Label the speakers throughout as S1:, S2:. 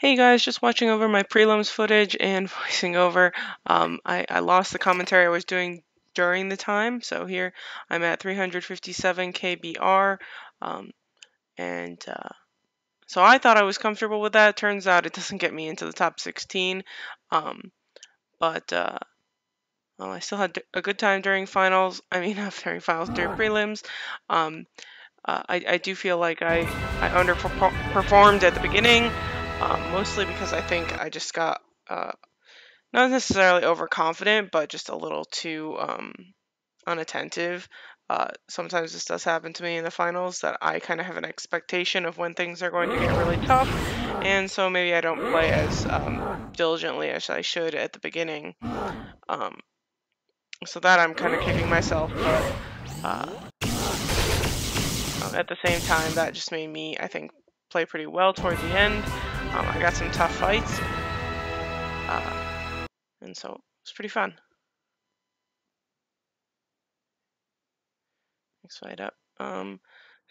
S1: Hey guys, just watching over my prelims footage and voicing over. I lost the commentary I was doing during the time, so here I'm at 357 kbr, um, and so I thought I was comfortable with that. Turns out it doesn't get me into the top 16, um, but well, I still had a good time during finals. I mean, not during finals, during prelims. Um, I do feel like I underperformed at the beginning, mostly because I think I just got not necessarily overconfident, but just a little too unattentive. Sometimes this does happen to me in the finals that I kind of have an expectation of when things are going to get really tough, and so maybe I don't play as diligently as I should at the beginning. Um, so that I'm kind of kicking myself, but at the same time, that just made me, I think, play pretty well toward the end. I got some tough fights, and so it was pretty fun. Next fight up. So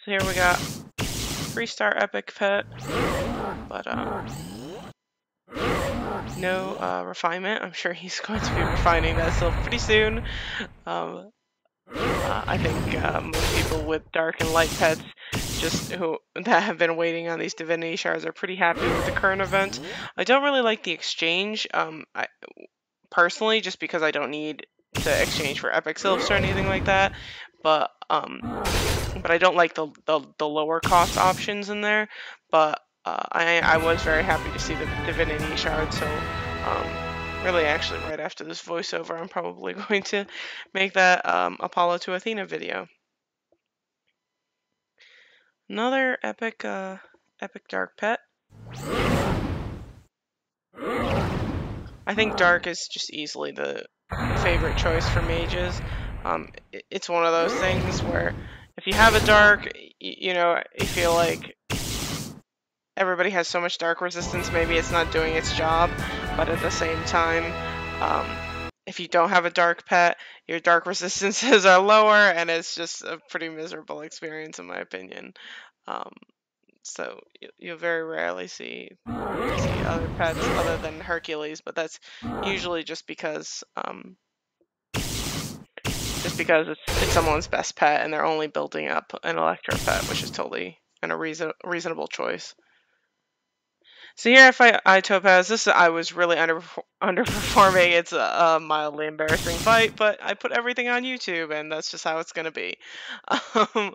S1: here we got 3-star epic pet, but no refinement. I'm sure he's going to be refining that still pretty soon. I think most people with dark and light pets that have been waiting on these divinity shards are pretty happy with the current event. I don't really like the exchange, personally, just because I don't need to exchange for epic sylphs or anything like that. But I don't like the lower cost options in there. But I was very happy to see the divinity shard. So really, actually, right after this voiceover, I'm probably going to make that Apollo to Athena video. Another epic dark pet. I think dark is just easily the favorite choice for mages. It's one of those things where if you have a dark, you feel like everybody has so much dark resistance, maybe it's not doing its job, but at the same time, if you don't have a dark pet, your dark resistances are lower, and it's just a pretty miserable experience in my opinion. Um, so you'll very rarely see other pets other than Hercules, but that's usually just because it's someone's best pet and they're only building up an Electro pet, which is totally a reasonable choice. So here I Topaz. I was really underperforming. It's a mildly embarrassing fight, but I put everything on YouTube, and that's just how it's gonna be. Um,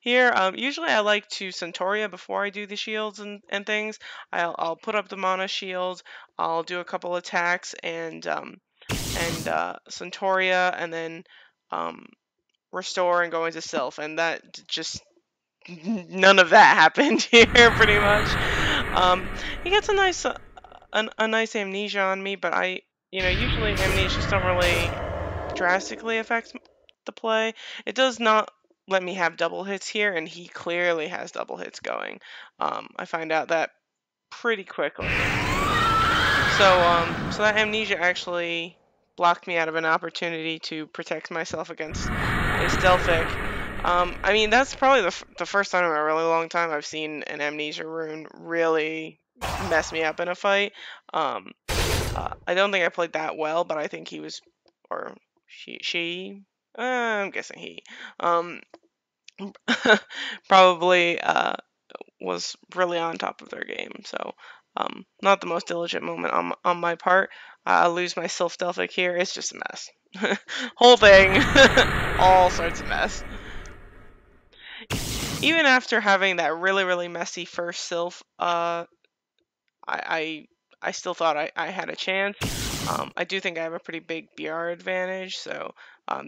S1: Here, usually I like to Centauria before I do the shields and things. I'll put up the mana shield, I'll do a couple attacks, and Centauria, and then um, restore and go into Sylph, and that just none of that happened here, pretty much. He gets a nice amnesia on me, but usually amnesias don't really drastically affect the play. It does not let me have double hits here, and he clearly has double hits going. I find out that pretty quickly. So that amnesia actually blocked me out of an opportunity to protect myself against a Stealthic. I mean, that's probably the first time in a really long time I've seen an amnesia rune really mess me up in a fight. I don't think I played that well, but I think he was, or she, I'm guessing he, um, probably was really on top of their game. So, not the most diligent moment on my part. I lose my Sylph Delphic here. It's just a mess. Whole thing, all sorts of mess. Even after having that really messy first Sylph, I still thought I had a chance. I do think I have a pretty big BR advantage, so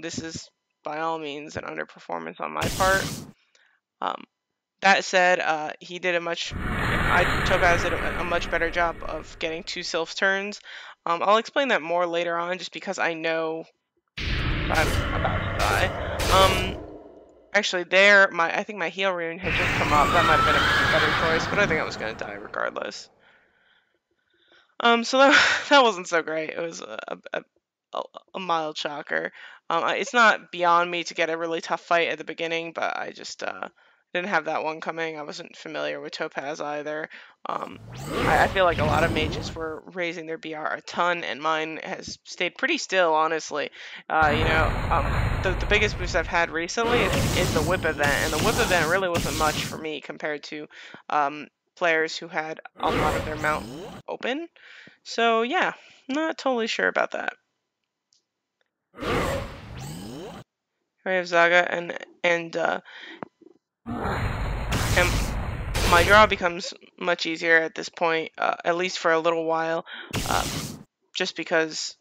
S1: this is by all means an underperformance on my part. That said, he did Topaz did a much better job of getting 2 Sylph turns. I'll explain that more later on, just because I know I'm about to die. Actually, I think my heal rune had just come up. That might have been a better choice, but I think I was gonna die regardless. So that wasn't so great. It was a mild shocker. It's not beyond me to get a really tough fight at the beginning, but I just didn't have that one coming. I wasn't familiar with Topaz either. I feel like a lot of mages were raising their BR a ton, and mine has stayed pretty still, honestly. The biggest boost I've had recently is the whip event, and the whip event really wasn't much for me compared to players who had a lot of their mount open. So yeah, not totally sure about that. We have Zaga and my draw becomes much easier at this point, at least for a little while, just because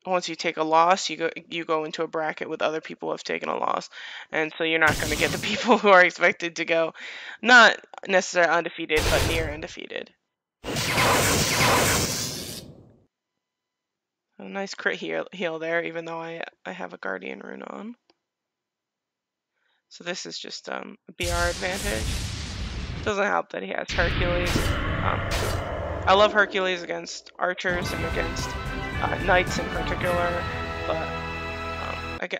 S1: once you take a loss, you go into a bracket with other people who have taken a loss, and so you're not going to get the people who are expected to go not necessarily undefeated, but near undefeated. A nice crit heal there, even though I have a Guardian rune on. So this is just a BR advantage. Doesn't help that he has Hercules. I love Hercules against archers and against knights in particular, but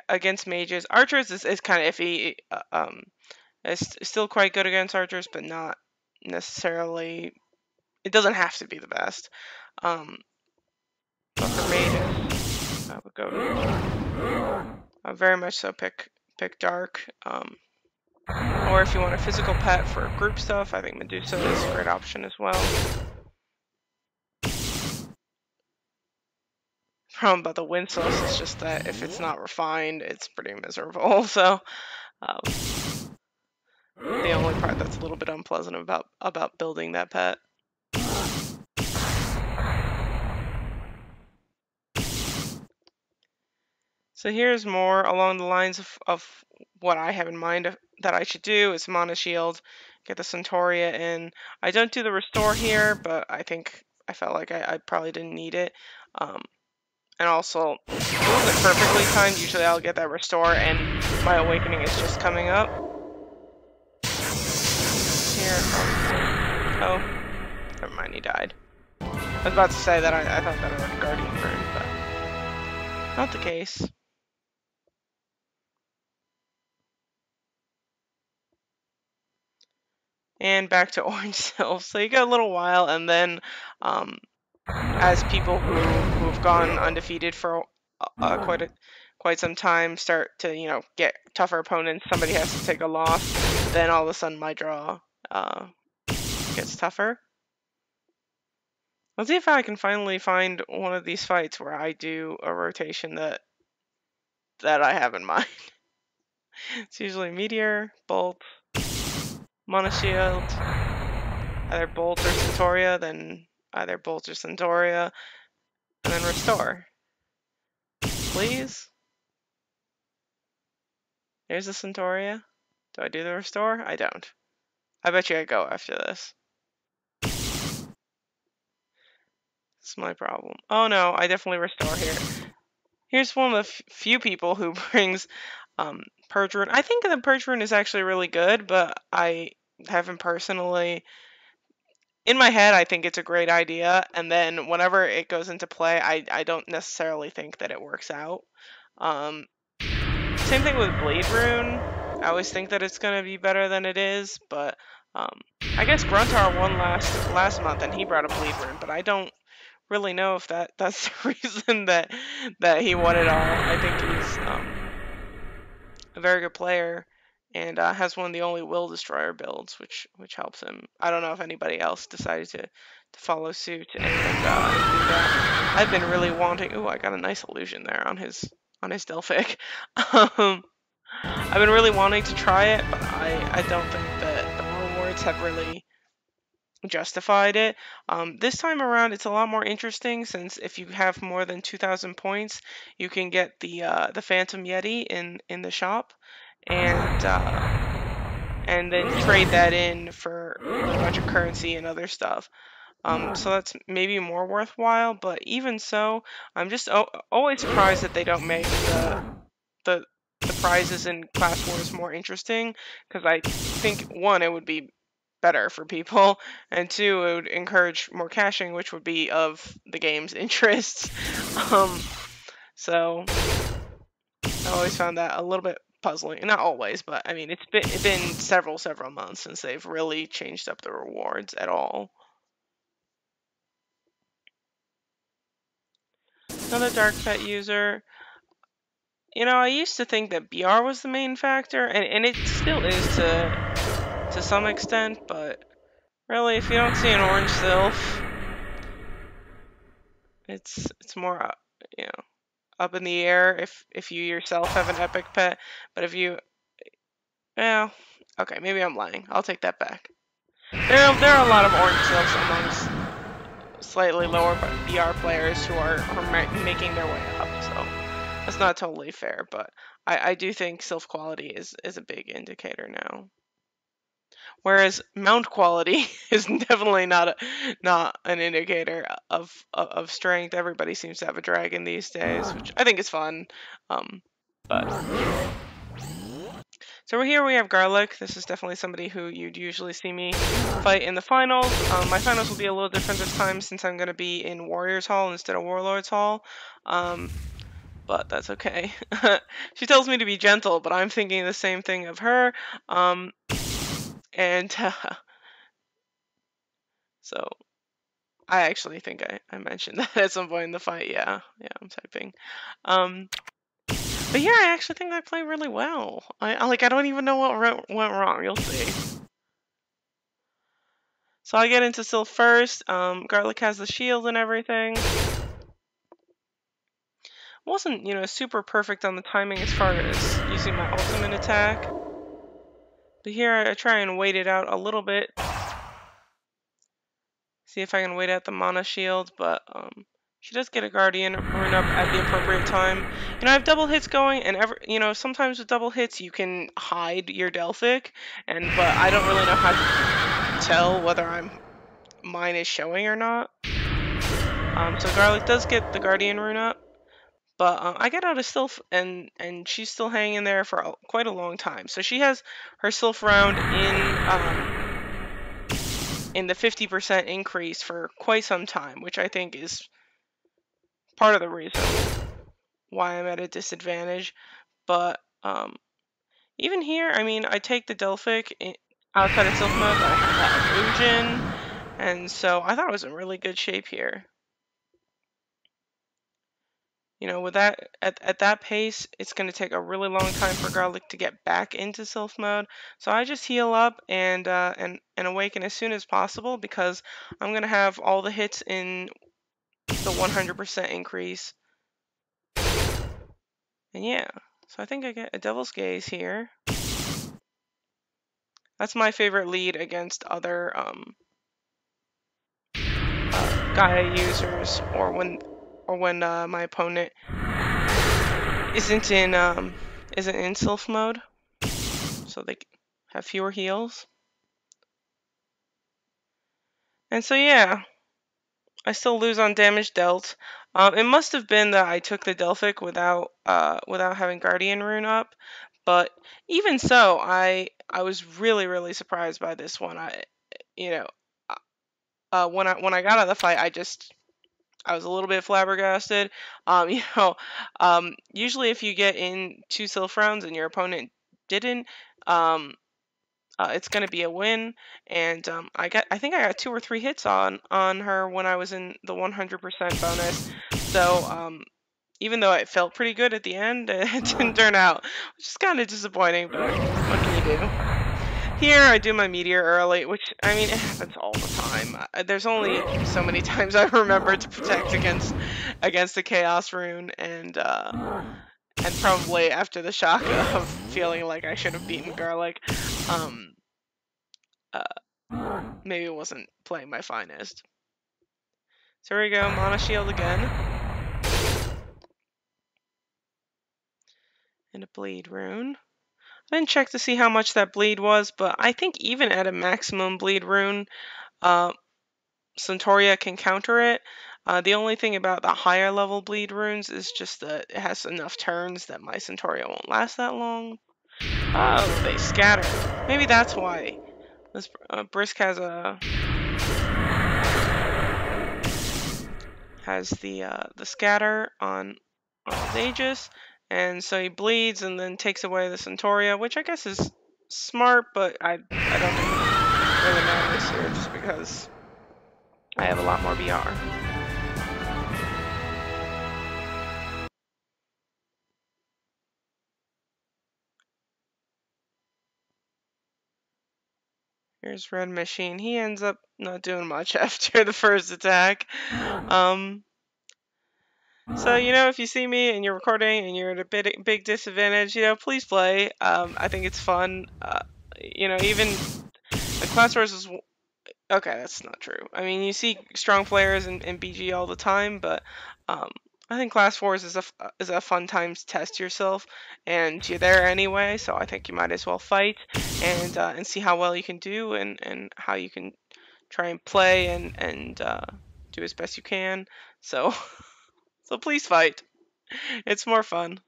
S1: against mages, archers is kind of iffy. It's still quite good against archers, but not necessarily. It doesn't have to be the best. But for mages, I would go. I very much so pick dark. Or if you want a physical pet for group stuff, I think Medusa is a great option as well. Problem about the wind source is just that if it's not refined, it's pretty miserable. So the only part that's a little bit unpleasant about building that pet. So here's more along the lines of what I have in mind that I should do. Is Mana Shield, get the Centauria in. I don't do the Restore here, but I think I felt like I probably didn't need it. And also, it wasn't perfectly timed. Usually I'll get that Restore, and my Awakening is just coming up. Here. Oh, never mind, he died. I was about to say that I thought that I had a Guardian Rune, but not the case. And back to Orange Sylph. So you get a little while, and then as people who have gone undefeated for quite some time start to get tougher opponents, somebody has to take a loss, then all of a sudden my draw gets tougher. Let's see if I can finally find one of these fights where I do a rotation that I have in mind. It's usually Meteor, Bolt, Mana Shield, either Bolt or Centauria, then either Bolt or Centauria, and then Restore. Please? There's the Centauria. Do I do the Restore? I don't. I bet you I go after this. That's my problem. Oh no, I definitely Restore here. Here's one of the few people who brings Purge Rune. I think the Purge Rune is actually really good, but I haven't personally... In my head, I think it's a great idea, and then whenever it goes into play, I don't necessarily think that it works out. Same thing with Blade Rune. I always think that it's going to be better than it is, but I guess Gruntar won last month, and he brought a Bleed Rune, but I don't really know if that's the reason that he won it all. I think he's a very good player, and has one of the only Will Destroyer builds, which helps him. I don't know if anybody else decided to follow suit and do that. I've been really wanting... Ooh, I got a nice illusion there on his Delphic. I've been really wanting to try it, but I don't think that the rewards have really justified it. This time around, it's a lot more interesting, since if you have more than 2,000 points, you can get the Phantom Yeti in the shop, and then trade that in for a bunch of currency and other stuff. So that's maybe more worthwhile, but even so, I'm just always surprised that they don't make the prizes in Class Wars more interesting, because I think, one, it would be better for people, and two, it would encourage more caching, which would be of the game's interests. So I always found that a little bit puzzling. Not always, but I mean, it's been several months since they've really changed up the rewards at all. Another dark pet user. You know, I used to think that BR was the main factor, and it still is to some extent, but really, if you don't see an orange sylph, it's more you know, up in the air if you yourself have an epic pet. But if you, well, okay, maybe I'm lying. I'll take that back. There are a lot of orange sylphs amongst slightly lower BR players who are making their way up, so that's not totally fair, but I do think sylph quality is a big indicator now. Whereas mount quality is definitely not an indicator of strength. Everybody seems to have a dragon these days, which I think is fun. But so here we have Garlic. This is definitely somebody who you'd usually see me fight in the finals. My finals will be a little different this time since I'm going to be in Warriors Hall instead of Warlords Hall. But that's okay. She tells me to be gentle, but I'm thinking the same thing of her. And so I actually think I mentioned that at some point in the fight. Yeah, I'm typing. But yeah, I actually think I played really well. I don't even know what went wrong. You'll see. So I get into Sylph first. Garlic has the shield and everything. Wasn't, super perfect on the timing as far as using my ultimate attack. But here I try and wait it out a little bit. See if I can wait out the mana shield, but she does get a Guardian rune up at the appropriate time. I have double hits going, and sometimes with double hits you can hide your Delphic, but I don't really know how to tell whether mine is showing or not. So Garlic does get the Guardian rune up, but I get out a Sylph, and she's still hanging there for quite a long time. So she has her Sylph round in the 50% increase for quite some time, which I think is part of the reason why I'm at a disadvantage. But even here, I mean, I take the Delphic outside of Sylph mode, but I have that illusion, and so I thought I was in really good shape here. With that at that pace, it's going to take a really long time for Garlic to get back into Sylph mode. So I just heal up and awaken as soon as possible, because I'm going to have all the hits in the 100% increase. And yeah, so I think I get a Devil's Gaze here. That's my favorite lead against other Gaia users, or when my opponent isn't in Sylph mode, so they have fewer heals. And so yeah, I still lose on damage dealt. It must have been that I took the Delphic without having Guardian rune up, but even so, I was really surprised by this one. When I got out of the fight, I was a little bit flabbergasted. Usually if you get in 2 Sylph rounds and your opponent didn't, it's going to be a win. And I think I got 2 or 3 hits on her when I was in the 100% bonus. So even though it felt pretty good at the end, it didn't turn out, which is kind of disappointing, but what can you do? Here I do my meteor early, which, I mean, it happens all the time. There's only so many times I remember to protect against the chaos rune, and probably after the shock of feeling like I should have beaten Garlic, maybe it wasn't playing my finest. So here we go, mana shield again. And a bleed rune. I didn't check to see how much that bleed was, but I think even at a maximum bleed rune, Centauria can counter it. The only thing about the higher level bleed runes is just that it has enough turns that my Centauria won't last that long. Oh, they scatter. Maybe that's why. This Brisk has the scatter on his Aegis, and so he bleeds and then takes away the Centauria, which I guess is smart, but I don't think it really matters here just because I have a lot more BR. Here's Red Machine. He ends up not doing much after the first attack. So, if you see me and you're recording and you're at a big disadvantage, please play. I think it's fun. Even the class versus. Okay, that's not true. I mean, you see strong players in BG all the time, but I think Class 4s is a fun time to test yourself, and you're there anyway, so I think you might as well fight and see how well you can do and how you can try and play and do as best you can. So, so please fight. It's more fun.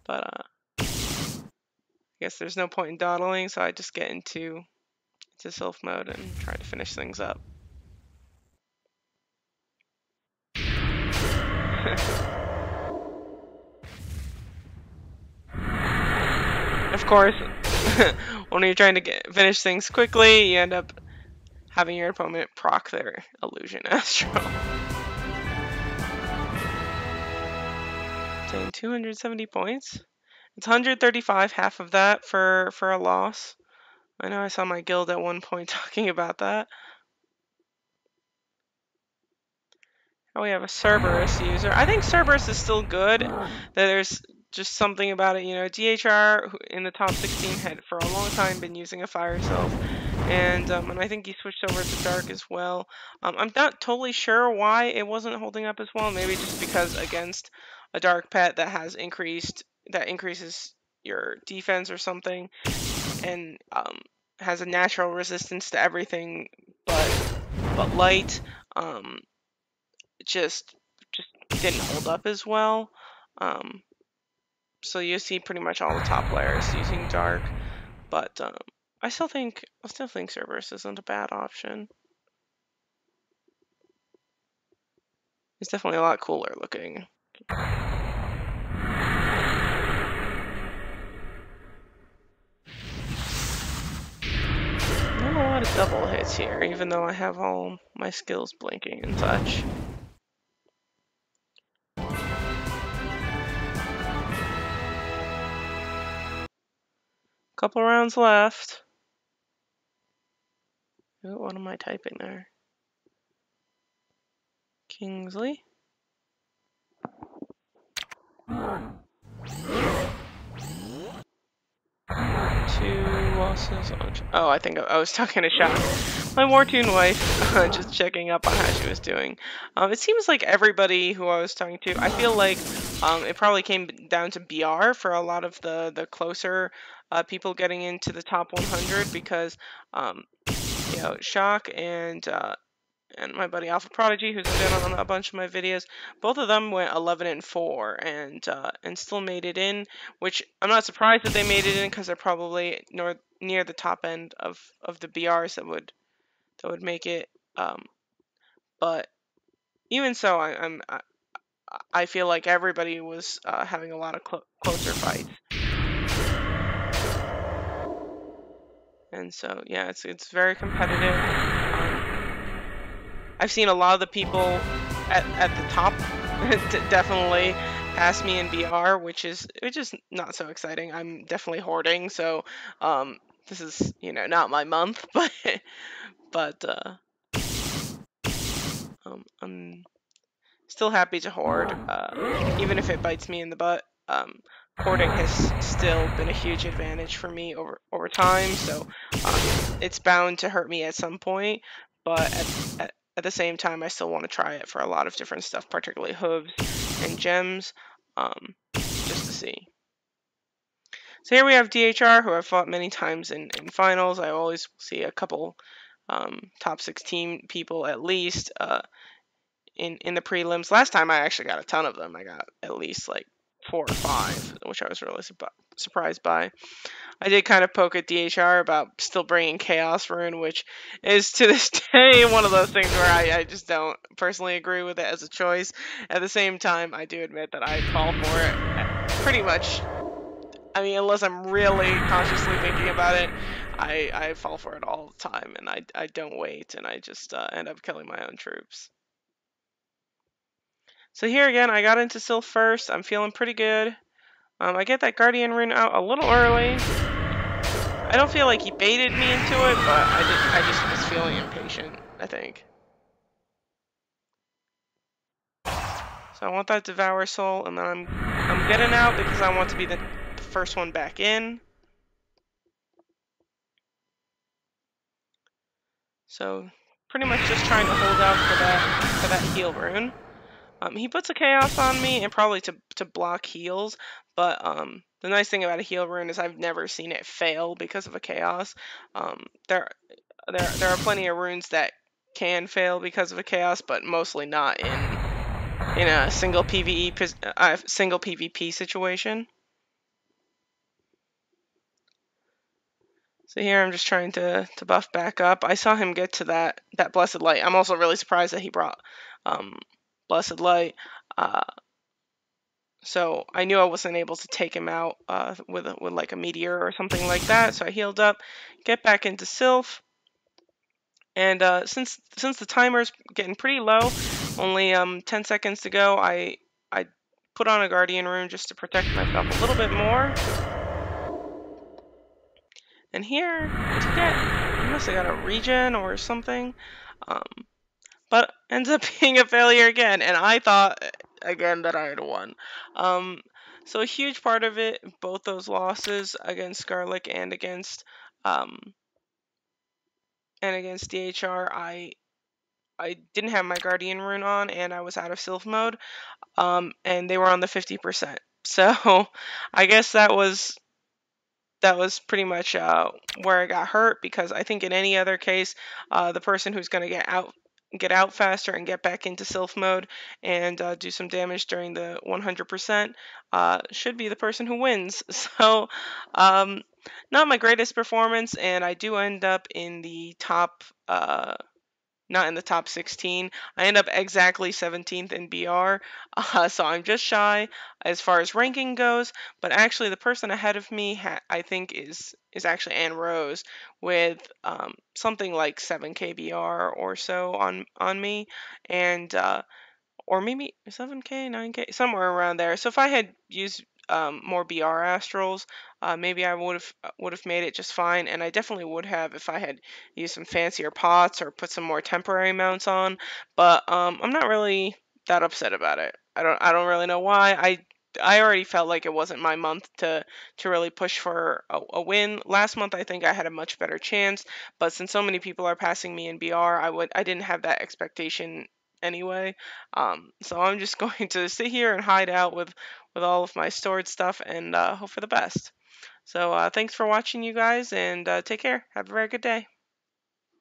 S1: But I guess there's no point in dawdling, so I just get into Sylph mode and try to finish things up. Of course, when you're trying to finish things quickly, you end up having your opponent proc their illusion astro. Saying 270 points. It's 135, half of that for a loss. I know I saw my guild at one point talking about that. Oh, we have a Cerberus user. I think Cerberus is still good. There's just something about it, DHR in the top 16 had for a long time been using a Fire Self, and I think he switched over to Dark as well. I'm not totally sure why it wasn't holding up as well. Maybe just because against a Dark pet that increases your defense or something, and has a natural resistance to everything but light. Just didn't hold up as well. So you see pretty much all the top players using Dark, but I still think Cerberus isn't a bad option. It's definitely a lot cooler looking. Not a lot of double hits here, even though I have all my skills blinking and such. Couple rounds left. Ooh, what am I typing there? Kingsley? Two losses on... Oh, I think I was talking to Shock. My Wartune wife, just checking up on how she was doing. It seems like everybody who I was talking to, I feel like it probably came down to BR for a lot of the closer people getting into the top 100 because, Shock and my buddy Alpha Prodigy, who's been on a bunch of my videos, both of them went 11-4 and still made it in, which I'm not surprised that they made it in because they're probably near the top end of the BRs that would make it. But even so, I feel like everybody was having a lot of closer fights, and so yeah, it's very competitive. I've seen a lot of the people at the top definitely pass me in BR, which is not so exciting. I'm definitely hoarding, so this is not my month, but I'm still happy to hoard, even if it bites me in the butt. Hoarding has still been a huge advantage for me over time, so it's bound to hurt me at some point, but at the same time, I still want to try it for a lot of different stuff, particularly hooves and gems, just to see. So here we have DHR, who I've fought many times in finals. I always see a couple top 16 people at least in the prelims. Last time I actually got a ton of them. I got at least like 4 or 5, which I was really surprised by. I did kind of poke at DHR about still bringing Chaos Rune, which is to this day one of those things where I just don't personally agree with it as a choice. At the same time, I do admit that I fall for it pretty much. I mean, unless I'm really consciously thinking about it, I fall for it all the time, and I don't wait, and I just end up killing my own troops. So here again, I got into Sylph first. I'm feeling pretty good. I get that Guardian Rune out a little early. I don't feel like he baited me into it, but I just was feeling impatient, I think. So I want that Devour Soul, and then I'm getting out because I want to be the first one back in. So pretty much just trying to hold out for that heal rune. He puts a chaos on me, and probably to block heals. But the nice thing about a heal rune is I've never seen it fail because of a chaos. There are plenty of runes that can fail because of a chaos, but mostly not in a single single PvP situation. So here I'm just trying to buff back up. I saw him get to that Blessed Light. I'm also really surprised that he brought Blessed Light. So I knew I wasn't able to take him out with like a meteor or something like that. So I healed up, get back into Sylph, and since the timer's getting pretty low, only 10 seconds to go, I put on a Guardian Rune just to protect myself a little bit more. And here, I must have got a regen or something. Um, but ends up being a failure again, and I thought again that I had won. So a huge part of it, both those losses against Garlic um, and against DHR, I didn't have my Guardian Rune on, and I was out of Sylph mode, and they were on the 50%. So I guess that was pretty much where I got hurt, because I think in any other case, the person who's going to get out faster and get back into Sylph mode and do some damage during the 100% should be the person who wins. So not my greatest performance, and I do end up in the top not in the top 16. I end up exactly 17th in BR, so I'm just shy as far as ranking goes. But actually, the person ahead of me, I think, is actually Anne Rose with something like 7K BR or so on me, and or maybe 7K, 9K, somewhere around there. So if I had used more BR Astrals, maybe I would have made it just fine, and I definitely would have if I had used some fancier pots or put some more temporary mounts on. But I'm not really that upset about it. I don't really know why. I already felt like it wasn't my month to really push for a win. Last month I think I had a much better chance, but since so many people are passing me in BR, I didn't have that expectation anyway. So I'm just going to sit here and hide out with all of my stored stuff and hope for the best. So thanks for watching, you guys, and take care. Have a very good day.